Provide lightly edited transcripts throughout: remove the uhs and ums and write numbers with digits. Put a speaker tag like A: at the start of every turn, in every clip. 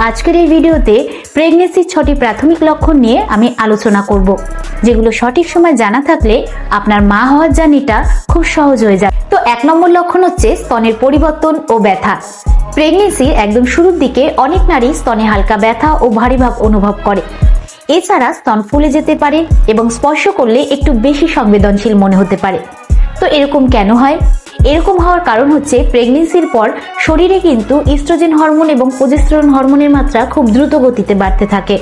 A: আজকের এই ভিডিওতে প্রেগনেন্সির 6টি প্রাথমিক লক্ষণ নিয়ে আমি আলোচনা করব, যেগুলো সঠিক সময় জানা থাকলে আপনার মা হওয়ার জার্নিটা খুব সহজ হয়ে যায়। তো 1 নম্বর লক্ষণ হচ্ছে স্তনের পরিবর্তন ও ব্যথা। প্রেগনেন্সির একদম শুরুর দিকে অনেক নারী স্তনে হালকা ব্যথা ও ভারী ভাব অনুভব করে। এছাড়া স্তন ফুলে যেতে পারে এবং স্পর্শ করলে একটু বেশি সংবেদনশীল মনে হতে পারে। তো এরকম কেন হয়? এরকম হওয়ার কারণ হচ্ছে প্রেগনেন্সির পর শরীরে কিন্তু ইস্ট্রোজেন হরমোন এবং প্রজেস্টেরন হরমোনের মাত্রা খুব দ্রুত গতিতে বাড়তে থাকে।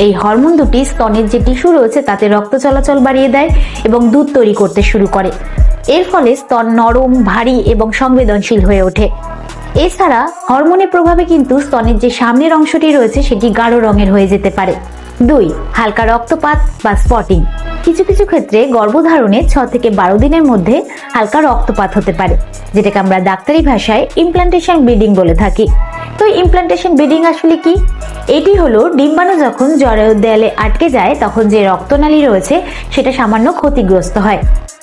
A: এই হরমোন দুটি স্তনের যে টিস্যু রয়েছে তাতে রক্ত চলাচল বাড়িয়ে দেয় এবং দুধ তৈরি করতে শুরু করে। এর ফলে স্তন নরম, ভারী এবং সংবেদনশীল হয়ে ওঠে। এছাড়া হরমোনের প্রভাবে কিন্তু স্তনের যে সামনের অংশটি রয়েছে সেটি গাঢ় রঙের হয়ে যেতে পারে। 2. হালকা রক্তপাত বা স্পটিং। কিছু কিছু ক্ষেত্রে গর্ভধারণে 6 থেকে 12 দিনের মধ্যে হালকা রক্তপাত হতে পারে, যেটাকে আমরা ডাক্তারি ভাষায় ইমপ্লান্টেশন ব্লিডিং বলে থাকি। তো ইমপ্লান্টেশন ব্লিডিং আসলে কি? এটি হলো ডিম্বাণু যখন জরায়ুর দেয়ালে আটকে যায় তখন যে রক্তনালী রয়েছে সেটা সামান্য ক্ষতিগ্রস্ত হয়,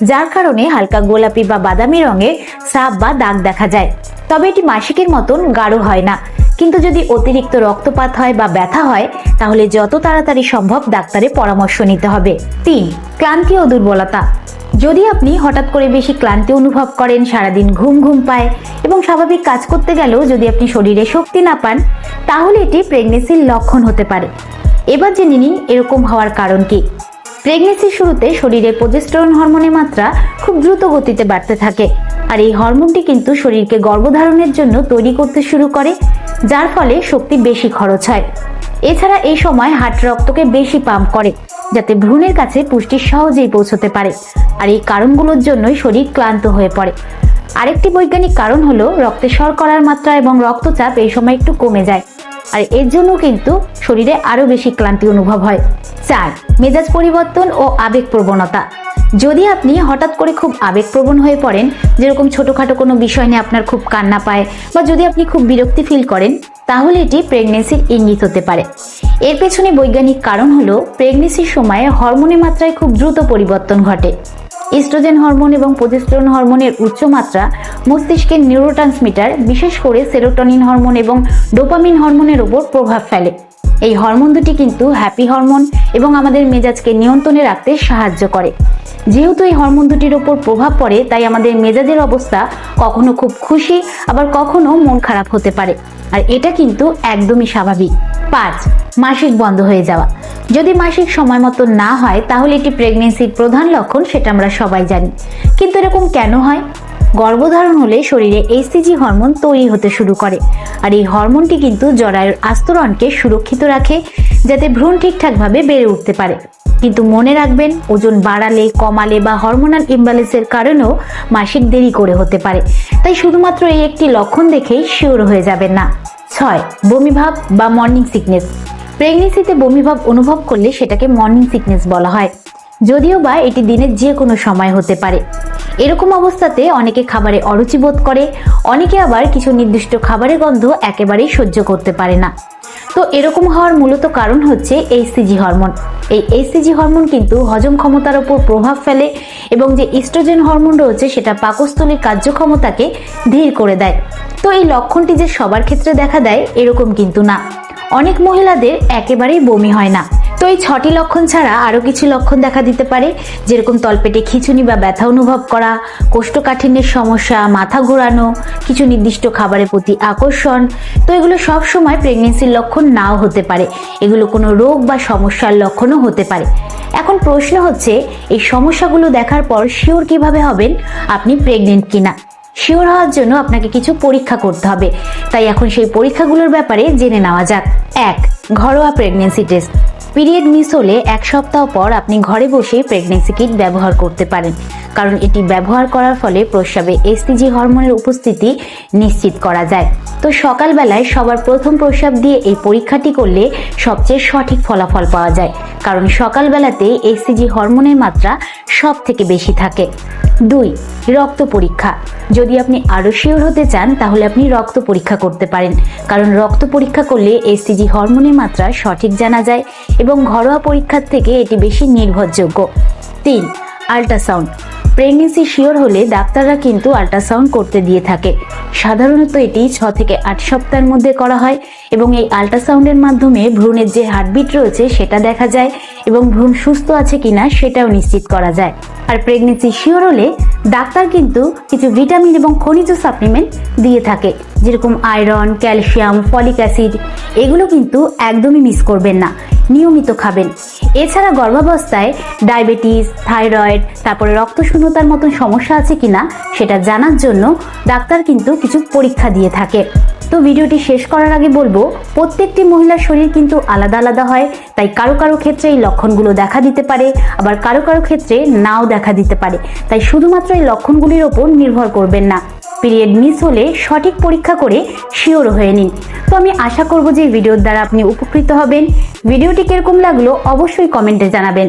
A: যার কারণে হালকা গোলাপি বা বাদামি রঙের ছাপ বা দাগ দেখা যায়। তবে এটি মাসিকের মতন গাঢ় হয় না। কিন্তু যদি অতিরিক্ত রক্তপাত হয় বা ব্যথা হয় তাহলে যত তাড়াতাড়ি সম্ভব ডাক্তারের পরামর্শ নিতে হবে। 3. ক্লান্তি ও দুর্বলতা। যদি আপনি হঠাৎ করে বেশি ক্লান্তি অনুভব করেন, সারাদিন ঘুম ঘুম পায় এবং স্বাভাবিক কাজ করতে গেলেও যদি আপনি শরীরে শক্তি না পান, তাহলে এটি প্রেগনেন্সির লক্ষণ হতে পারে। এবার জেনে নিন এরকম হওয়ার কারণ কি। প্রেগনেন্সির শুরুতে শরীরে প্রজেস্টেরন হরমোনের মাত্রা খুব দ্রুত গতিতে বাড়তে থাকে, আর এই হরমোনটি কিন্তু শরীরকে গর্ভধারণের জন্য তৈরি করতে শুরু করে, যার ফলে শক্তি বেশি খরচ হয়। এছাড়া এই সময় হার্ট রক্তকে বেশি পাম্প করে, যাতে ভ্রূণের কাছে পুষ্টি সহজেই পৌঁছতে পারে। আর এই কারণগুলোর জন্যই শরীর ক্লান্ত হয়ে পড়ে। আরেকটি বৈজ্ঞানিক কারণ হলো রক্তে শর্করার মাত্রা এবং রক্তচাপ এই সময় একটু কমে যায়, আর এর জন্য কিন্তু শরীরে আরো বেশি ক্লান্তি অনুভব হয়। 4. মেজাজ পরিবর্তন ও আবেগ প্রবণতা। যদি আপনি হঠাৎ করে খুব আবেগপ্রবণ হয়ে পড়েন, যেরকম ছোটখাটো কোনো বিষয় নিয়ে আপনার খুব কান্না পায়, বা যদি আপনি খুব বিরক্তি ফিল করেন, তাহলে এটি প্রেগনেন্সির ইঙ্গিত হতে পারে। এর পেছনে বৈজ্ঞানিক কারণ হলো প্রেগনেন্সির সময়ে হরমোনের মাত্রায় খুব দ্রুত পরিবর্তন ঘটে। ইস্ট্রোজেন হরমোন এবং প্রজেস্টেরন হরমোনের উচ্চ মাত্রা মস্তিষ্কের নিউরোট্রান্সমিটার, বিশেষ করে সেরোটোনিন হরমোন এবং ডোপামিন হরমোনের উপর প্রভাব ফেলে। এই হরমোন দুটি কিন্তু হ্যাপি হরমোন এবং আমাদের মেজাজকে নিয়ন্ত্রণে রাখতে সাহায্য করে। যেহেতু এই হরমোন দুটির উপর প্রভাব পড়ে, তাই আমাদের মেজাজের অবস্থা কখনো খুব খুশি, আবার কখনো মন খারাপ হতে পারে, আর এটা কিন্তু একদমই স্বাভাবিক। 5. মাসিক বন্ধ হয়ে যাওয়া। যদি মাসিক সময় মতো না হয় তাহলে এটি প্রেগনেন্সির প্রধান লক্ষণ, সেটা আমরা সবাই জানি। কিন্তু এরকম কেন হয়? গর্ভধারণ হলে শরীরে এইচসিজি হরমোন তৈরি হতে শুরু করে, আর এই হরমোনটি কিন্তু জরায়ুর আস্তরণকে সুরক্ষিত রাখে, যাতে ভ্রূণ ঠিকঠাকভাবে বেড়ে উঠতে পারে। কিন্তু মনে রাখবেন, ওজন বাড়ালে, কমালে বা হরমোনাল ইমব্যালেন্সের কারণেও মাসিক দেরি করে হতে পারে, তাই শুধুমাত্র এই একটি লক্ষণ দেখেই শিওর হয়ে যাবেন না। 6. বমিভাব বা মর্নিং সিকনেস। প্রেগনেন্সিতে বমিভাব অনুভব করলে সেটাকে মর্নিং সিকনেস বলা হয়, যদিও বা এটি দিনের যে কোনো সময় হতে পারে। এরকম অবস্থাতে অনেকে খাবারে অরুচি বোধ করে, অনেকে আবার কিছু নির্দিষ্ট খাবারের গন্ধ একেবারেই সহ্য করতে পারে না। তো এরকম হওয়ার মূলত কারণ হচ্ছে এইচসিজি হরমোন। এই এইচসিজি হরমোন কিন্তু হজম ক্ষমতার উপর প্রভাব ফেলে এবং যে ইস্ট্রোজেন হরমোন রয়েছে সেটা পাকস্থলীর কার্যক্ষমতাকে ধীর করে দেয়। তো এই লক্ষণটি যে সবার ক্ষেত্রে দেখা দেয় এরকম কিন্তু না। অনেক মহিলাদের একেবারেই বমি হয় না। তো এই 6টি লক্ষণ ছাড়া আরো কিছু লক্ষণ দেখা দিতে পারে, যেরকম তলপেটে খিঁচুনি বা ব্যথা অনুভব করা, কোষ্ঠকাঠিন্যের সমস্যা, মাথা ঘোরানো, কিছু নির্দিষ্ট খাবারের প্রতি আকর্ষণ। তো এগুলো সব সময় প্রেগনেন্সির লক্ষণ নাও হতে পারে, এগুলো কোনো রোগ বা সমস্যার লক্ষণও হতে পারে। এখন প্রশ্ন হচ্ছে, এই সমস্যাগুলো দেখার পর শিওর কিভাবে হবেন আপনি প্রেগনেন্ট কিনা? শিওর হওয়ার জন্য আপনাকে কিছু পরীক্ষা করতে হবে, তাই এখন সেই পরীক্ষাগুলোর ব্যাপারে জেনে নেওয়া যাক। 1. ঘরোয়া প্রেগনেন্সি টেস্ট। পিরিয়ড মিস হলে 1 সপ্তাহ পর আপনি ঘরে বসেই প্রেগনেন্সি কিট ব্যবহার করতে পারেন, কারণ এটি ব্যবহার করার ফলে প্রস্রাবে এইচসিজি হরমোনের উপস্থিতি নিশ্চিত করা যায়। তো সকালবেলায় সবার প্রথম প্রস্রাব দিয়ে এই পরীক্ষাটি করলে সবচেয়ে সঠিক ফলাফল পাওয়া যায়, কারণ সকালবেলাতে এইচসিজি হরমোনের মাত্রা সব থেকে বেশি থাকে। 2. রক্ত পরীক্ষা। যদি আপনি আরো শিওর হতে চান তাহলে আপনি রক্ত পরীক্ষা করতে পারেন, কারণ রক্ত পরীক্ষা করলে এইচসিজি হরমোনের মাত্রা সঠিক জানা যায় এবং ঘরোয়া পরীক্ষার থেকে এটি বেশি নির্ভরযোগ্য। 3. আল্ট্রাসাউন্ড। প্রেগনেন্সি শিওর হলে ডাক্তাররা কিন্তু আল্ট্রাসাউন্ড করতে দিয়ে থাকে। সাধারণত এটি 6 থেকে 8 সপ্তাহের মধ্যে করা হয় এবং এই আল্ট্রাসাউন্ডের মাধ্যমে ভ্রূণের যে হার্টবিট রয়েছে সেটা দেখা যায় এবং ভ্রূণ সুস্থ আছে কিনা সেটাও নিশ্চিত করা যায়। আর প্রেগনেন্সি শিওর হলে ডাক্তার কিন্তু কিছু ভিটামিন এবং খনিজ সাপ্লিমেন্ট দিয়ে থাকে, যেরকম আয়রন, ক্যালসিয়াম, ফলিক অ্যাসিড। এগুলো কিন্তু একদমই মিস করবেন না, নিয়মিত খাবেন। এছাড়া গর্ভাবস্থায় ডায়াবেটিস, থাইরয়েড, তারপরে রক্তশূন্যতার মতন সমস্যা আছে কিনা সেটা জানার জন্য ডাক্তার কিন্তু কিছু পরীক্ষা দিয়ে থাকে। তো ভিডিওটি শেষ করার আগে বলবো, প্রত্যেকটি মহিলার শরীর কিন্তু আলাদা আলাদা হয়, তাই কারো কারো ক্ষেত্রে এই লক্ষণগুলো দেখা দিতে পারে, আবার কারো কারো ক্ষেত্রে নাও দেখা দিতে পারে। তাই শুধুমাত্র এই লক্ষণগুলির ওপর নির্ভর করবেন না। পিরিয়ড মিস হলে সঠিক পরীক্ষা করে শিওর হয়ে নিন। তো আমি আশা করব যে ভিডিওর দ্বারা আপনি উপকৃত হবেন। ভিডিওটি কিরকম লাগলো অবশ্যই কমেন্টে জানাবেন।